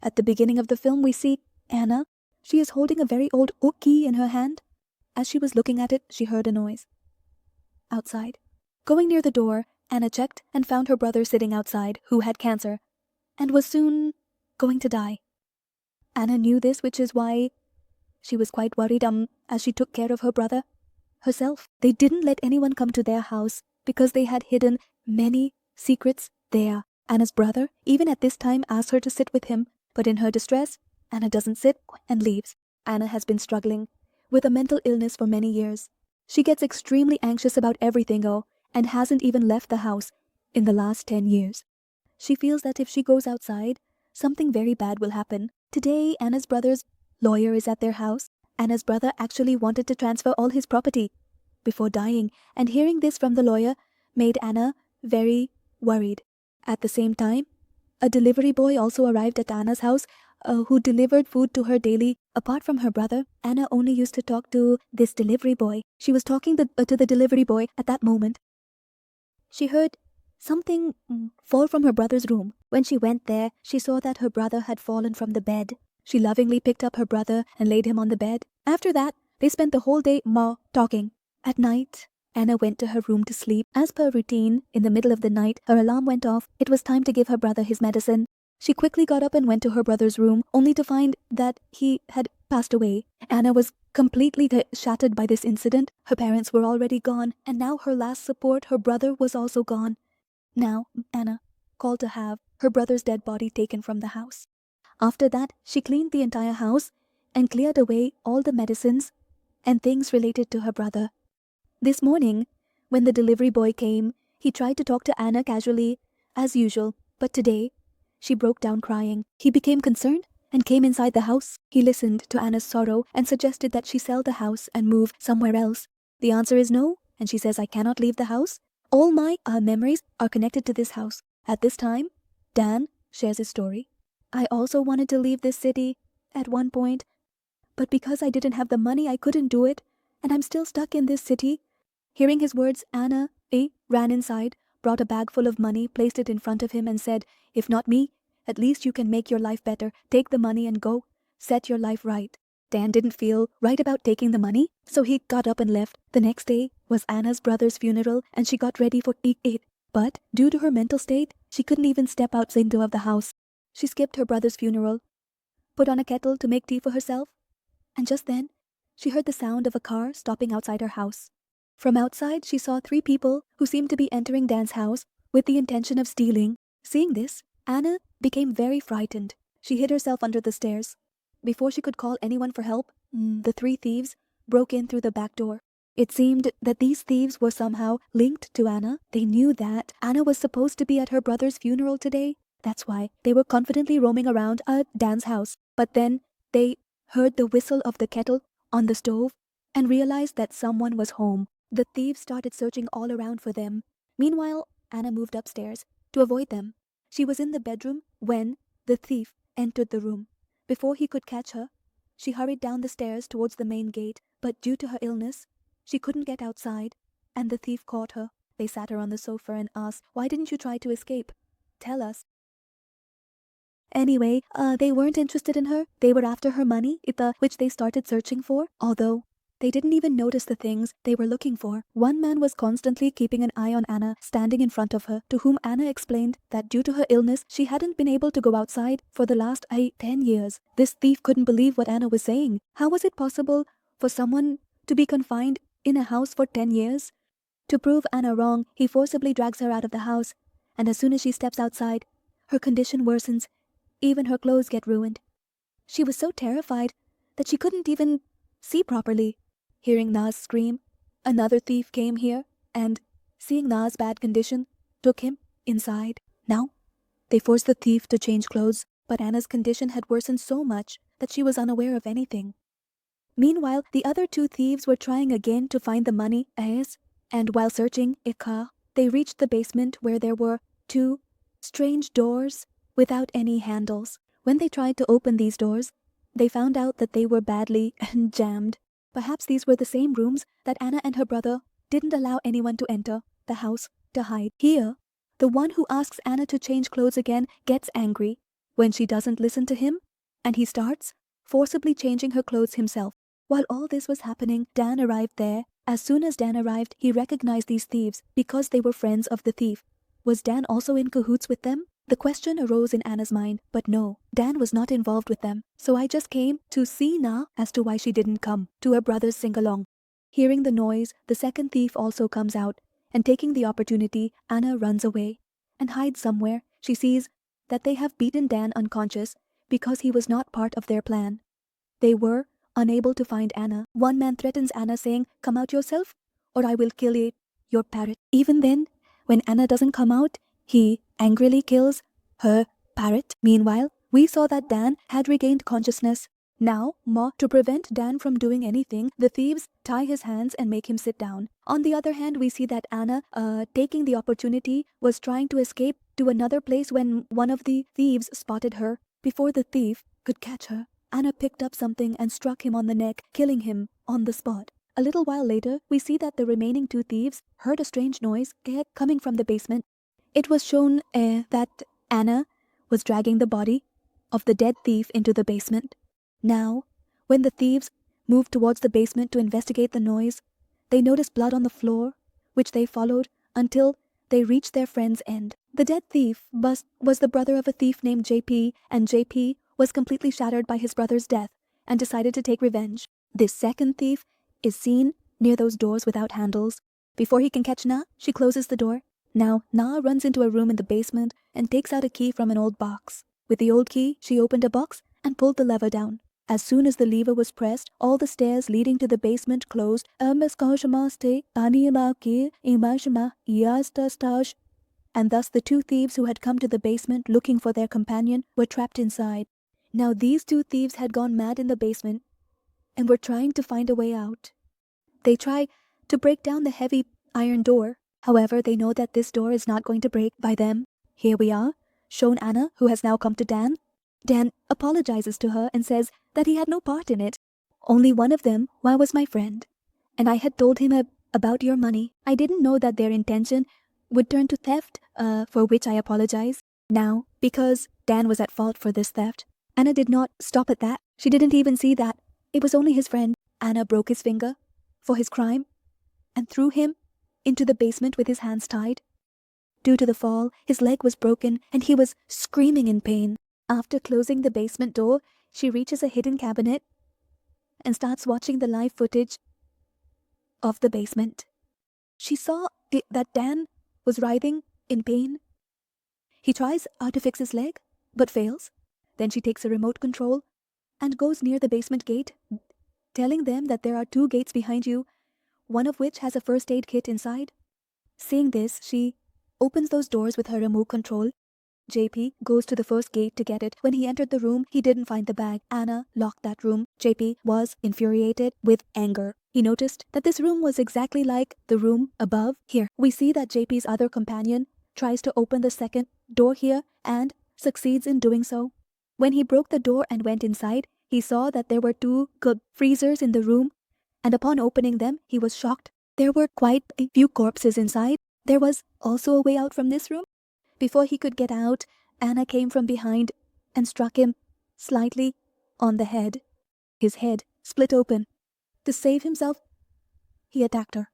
At the beginning of the film, we see Anna. She is holding a very old oak key in her hand. As she was looking at it, she heard a noise outside. Going near the door, Anna checked and found her brother sitting outside, who had cancer and was soon going to die. Anna knew this, which is why she was quite worried as she took care of her brother herself. They didn't let anyone come to their house because they had hidden many secrets there. Anna's brother, even at this time, asked her to sit with him, but in her distress, Anna doesn't sit and leaves. Anna has been struggling with a mental illness for many years. She gets extremely anxious about everything, and hasn't even left the house in the last 10 years. She feels that if she goes outside, something very bad will happen. Today, Anna's brother's lawyer is at their house. Anna's brother actually wanted to transfer all his property before dying, and hearing this from the lawyer made Anna very worried. At the same time, a delivery boy also arrived at Anna's house who delivered food to her daily. Apart from her brother, Anna only used to talk to this delivery boy. She was talking to the delivery boy at that moment. She heard something fall from her brother's room. When she went there, she saw that her brother had fallen from the bed. She lovingly picked up her brother and laid him on the bed. After that, they spent the whole day talking. At night, Anna went to her room to sleep. As per routine, in the middle of the night, her alarm went off. It was time to give her brother his medicine. She quickly got up and went to her brother's room, only to find that he had passed away. Anna was completely shattered by this incident. Her parents were already gone, and now her last support, her brother, was also gone. Now, Anna called to have her brother's dead body taken from the house. After that, she cleaned the entire house and cleared away all the medicines and things related to her brother. This morning, when the delivery boy came, he tried to talk to Anna casually, as usual, but today, she broke down crying. He became concerned and came inside the house. He listened to Anna's sorrow and suggested that she sell the house and move somewhere else. The answer is no, and she says, "I cannot leave the house. All my memories are connected to this house." At this time, Dan shares his story. "I also wanted to leave this city at one point, but because I didn't have the money, I couldn't do it, and I'm still stuck in this city." Hearing his words, Anna ran inside, brought a bag full of money, placed it in front of him and said, "If not me, at least you can make your life better. Take the money and go. Set your life right." Dan didn't feel right about taking the money, so he got up and left. The next day was Anna's brother's funeral, and she got ready for it. But due to her mental state, she couldn't even step outside of the house. She skipped her brother's funeral, put on a kettle to make tea for herself, and just then, she heard the sound of a car stopping outside her house. From outside, she saw 3 people who seemed to be entering Dan's house with the intention of stealing. Seeing this, Anna became very frightened. She hid herself under the stairs. Before she could call anyone for help, the 3 thieves broke in through the back door. It seemed that these thieves were somehow linked to Anna. They knew that Anna was supposed to be at her brother's funeral today. That's why they were confidently roaming around Dan's house. But then they heard the whistle of the kettle on the stove and realized that someone was home. The thieves started searching all around for them. Meanwhile, Anna moved upstairs to avoid them. She was in the bedroom when the thief entered the room. Before he could catch her, she hurried down the stairs towards the main gate, but due to her illness, she couldn't get outside, and the thief caught her. They sat her on the sofa and asked, "Why didn't you try to escape? Tell us." Anyway, they weren't interested in her. They were after her money, which they started searching for, although they didn't even notice the things they were looking for. One man was constantly keeping an eye on Anna, standing in front of her, to whom Anna explained that due to her illness, she hadn't been able to go outside for the last 10 years. This thief couldn't believe what Anna was saying. How was it possible for someone to be confined in a house for 10 years? To prove Anna wrong, he forcibly drags her out of the house, and as soon as she steps outside, her condition worsens. Even her clothes get ruined. She was so terrified that she couldn't even see properly. Hearing Na's scream, another thief came here and, seeing Na's bad condition, took him inside. Now, they forced the thief to change clothes, but Anna's condition had worsened so much that she was unaware of anything. Meanwhile, the other 2 thieves were trying again to find the money, and while searching they reached the basement where there were 2 strange doors without any handles. When they tried to open these doors, they found out that they were badly jammed. Perhaps these were the same rooms that Anna and her brother didn't allow anyone to enter the house to hide. Here, the one who asks Anna to change clothes again gets angry when she doesn't listen to him, and he starts forcibly changing her clothes himself. While all this was happening, Dan arrived there. As soon as Dan arrived, he recognized these thieves because they were friends of the thief. Was Dan also in cahoots with them? The question arose in Anna's mind, but no, Dan was not involved with them. So I just came to see Na as to why she didn't come to her brother's sing-along. Hearing the noise, the second thief also comes out, and taking the opportunity, Anna runs away and hides somewhere. She sees that they have beaten Dan unconscious because he was not part of their plan. They were unable to find Anna. One man threatens Anna saying, "Come out yourself, or I will kill your parrot." Even then, when Anna doesn't come out, he angrily kills her parrot. Meanwhile, we saw that Dan had regained consciousness. Now, to prevent Dan from doing anything, the thieves tie his hands and make him sit down. On the other hand, we see that Anna, taking the opportunity, was trying to escape to another place when one of the thieves spotted her. Before the thief could catch her, Anna picked up something and struck him on the neck, killing him on the spot. A little while later, we see that the remaining two thieves heard a strange noise coming from the basement. It was shown that Anna was dragging the body of the dead thief into the basement. Now, when the thieves moved towards the basement to investigate the noise, they noticed blood on the floor, which they followed until they reached their friend's end. The dead thief was the brother of a thief named JP, and JP was completely shattered by his brother's death and decided to take revenge. This second thief is seen near those doors without handles. Before he can catch Na, she closes the door. Now, Na runs into a room in the basement and takes out a key from an old box. With the old key, she opened a box and pulled the lever down. As soon as the lever was pressed, all the stairs leading to the basement closed. And thus the two thieves who had come to the basement looking for their companion were trapped inside. Now these two thieves had gone mad in the basement and were trying to find a way out. They try to break down the heavy iron door. However, they know that this door is not going to break by them. Here we are, shown Anna, who has now come to Dan. Dan apologizes to her and says that he had no part in it. Only one of them was my friend, and I had told him about your money. I didn't know that their intention would turn to theft, for which I apologize. Now, because Dan was at fault for this theft, Anna did not stop at that. She didn't even see that it was only his friend. Anna broke his finger for his crime and threw him into the basement with his hands tied. Due to the fall, his leg was broken and he was screaming in pain. After closing the basement door, she reaches a hidden cabinet and starts watching the live footage of the basement. She saw that Dan was writhing in pain. He tries to fix his leg, but fails. Then she takes a remote control and goes near the basement gate, telling them that there are 2 gates behind you, one of which has a first aid kit inside. Seeing this, she opens those doors with her remote control. JP goes to the first gate to get it. When he entered the room, he didn't find the bag. Anna locked that room. JP was infuriated with anger. He noticed that this room was exactly like the room above. Here, we see that JP's other companion tries to open the second door here and succeeds in doing so. When he broke the door and went inside, he saw that there were 2 freezers in the room, and upon opening them, he was shocked. There were quite a few corpses inside. There was also a way out from this room. Before he could get out, Anna came from behind and struck him slightly on the head. His head split open. To save himself, he attacked her.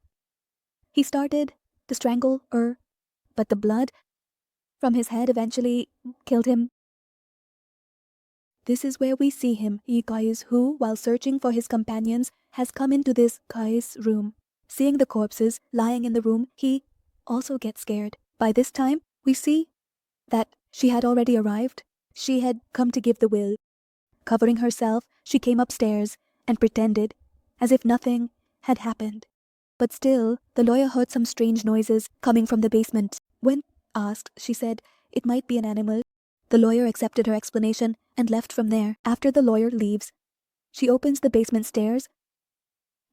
He started to strangle her, but the blood from his head eventually killed him. This is where we see him, guys, who, while searching for his companions, has come into this guy's room. Seeing the corpses lying in the room, he also gets scared. By this time, we see that she had already arrived. She had come to give the will. Covering herself, she came upstairs and pretended as if nothing had happened. But still, the lawyer heard some strange noises coming from the basement. When asked, she said it might be an animal. The lawyer accepted her explanation and left from there. After the lawyer leaves, she opens the basement stairs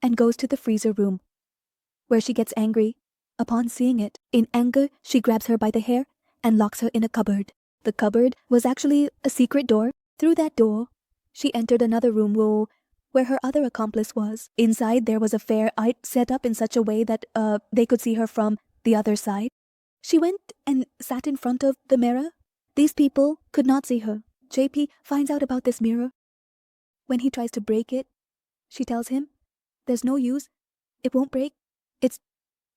and goes to the freezer room, where she gets angry upon seeing it. In anger, she grabs her by the hair and locks her in a cupboard. The cupboard was actually a secret door. Through that door, she entered another room where her other accomplice was. Inside, there was a fair set up in such a way that they could see her from the other side. She went and sat in front of the mirror. These people could not see her. JP finds out about this mirror. When he tries to break it, she tells him, "There's no use. It won't break. It's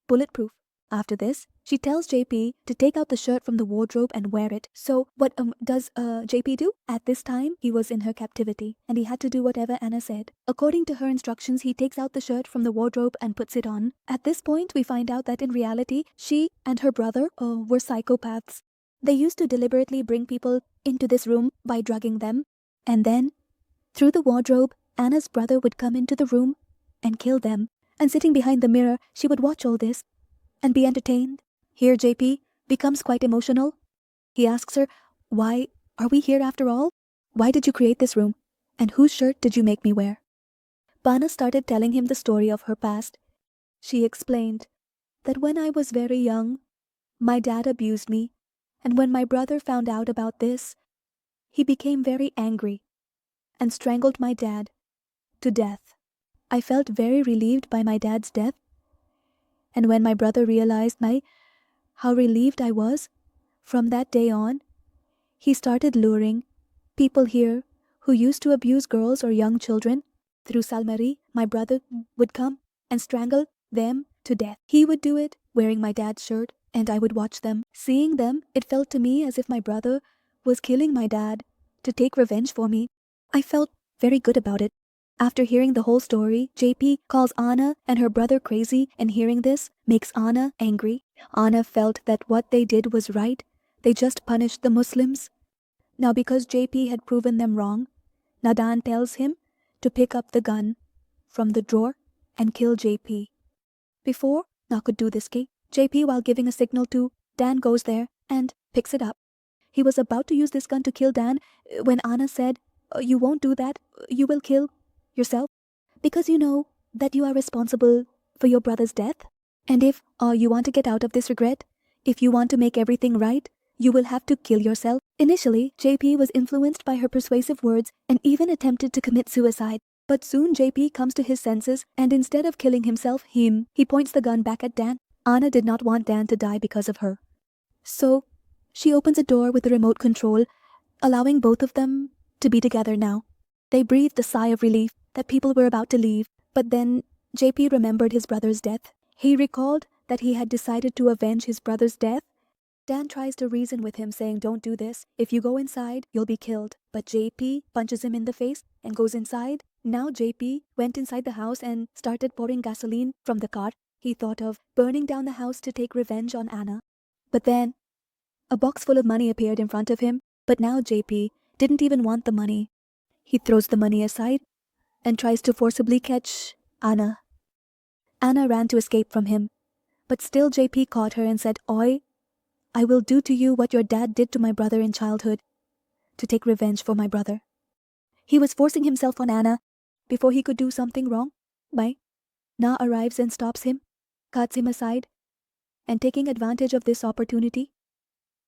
bulletproof." After this, she tells JP to take out the shirt from the wardrobe and wear it. So what does JP do? At this time, he was in her captivity, and he had to do whatever Anna said. According to her instructions, he takes out the shirt from the wardrobe and puts it on. At this point, we find out that in reality, she and her brother were psychopaths. They used to deliberately bring people into this room by drugging them, and then, through the wardrobe, Anna's brother would come into the room and kill them. And sitting behind the mirror, she would watch all this and be entertained. Here JP becomes quite emotional. He asks her, "Why are we here after all? Why did you create this room? And whose shirt did you make me wear?" Bana started telling him the story of her past. She explained that when I was very young, my dad abused me, and when my brother found out about this, he became very angry and strangled my dad to death. I felt very relieved by my dad's death, and when my brother realized how relieved I was, from that day on, he started luring people here who used to abuse girls or young children. Through Salmari, my brother would come and strangle them to death. He would do it wearing my dad's shirt, and I would watch them. Seeing them, it felt to me as if my brother was killing my dad to take revenge for me. I felt very good about it. After hearing the whole story, JP calls Anna and her brother crazy, and hearing this makes Anna angry. Anna felt that what they did was right. They just punished the Muslims. Now because JP had proven them wrong, Nadan tells him to pick up the gun from the drawer and kill JP. Before Na could do this, JP, while giving a signal to Dan, goes there and picks it up. He was about to use this gun to kill Dan when Anna said, "You won't do that. You will kill yourself because you know that you are responsible for your brother's death. And if you want to get out of this regret, if you want to make everything right, you will have to kill yourself." Initially, JP was influenced by her persuasive words and even attempted to commit suicide. But soon JP comes to his senses, and instead of killing himself, he points the gun back at Dan. Anna did not want Dan to die because of her. So she opens a door with a remote control, allowing both of them to be together now. They breathed a sigh of relief that people were about to leave, but then JP remembered his brother's death. He recalled that he had decided to avenge his brother's death. Dan tries to reason with him, saying, "Don't do this. If you go inside, you'll be killed." But JP punches him in the face and goes inside. Now JP went inside the house and started pouring gasoline from the car. He thought of burning down the house to take revenge on Anna. But then a box full of money appeared in front of him, but now JP didn't even want the money. He throws the money aside and tries to forcibly catch Anna. Anna ran to escape from him, but still JP caught her and said, "Oi, I will do to you what your dad did to my brother in childhood, to take revenge for my brother." He was forcing himself on Anna before he could do something wrong. Na arrives and stops him, cuts him aside, and taking advantage of this opportunity,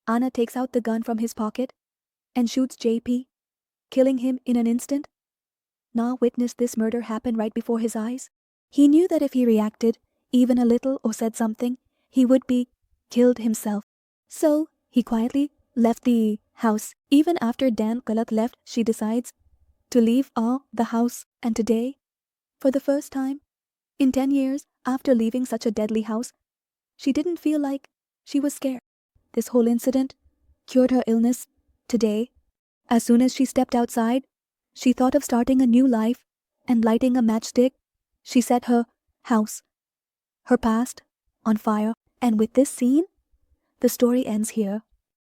Anna takes out the gun from his pocket and shoots JP, killing him in an instant. Na witnessed this murder happen right before his eyes. He knew that if he reacted, even a little, or said something, he would be killed himself. So he quietly left the house. Even after Dan Kalat left, she decides to leave the house. And today, for the first time in 10 years, after leaving such a deadly house, she didn't feel like she was scared. This whole incident cured her illness today. As soon as she stepped outside, she thought of starting a new life and lighting a matchstick. She set her house, her past, on fire. And with this scene, the story ends here.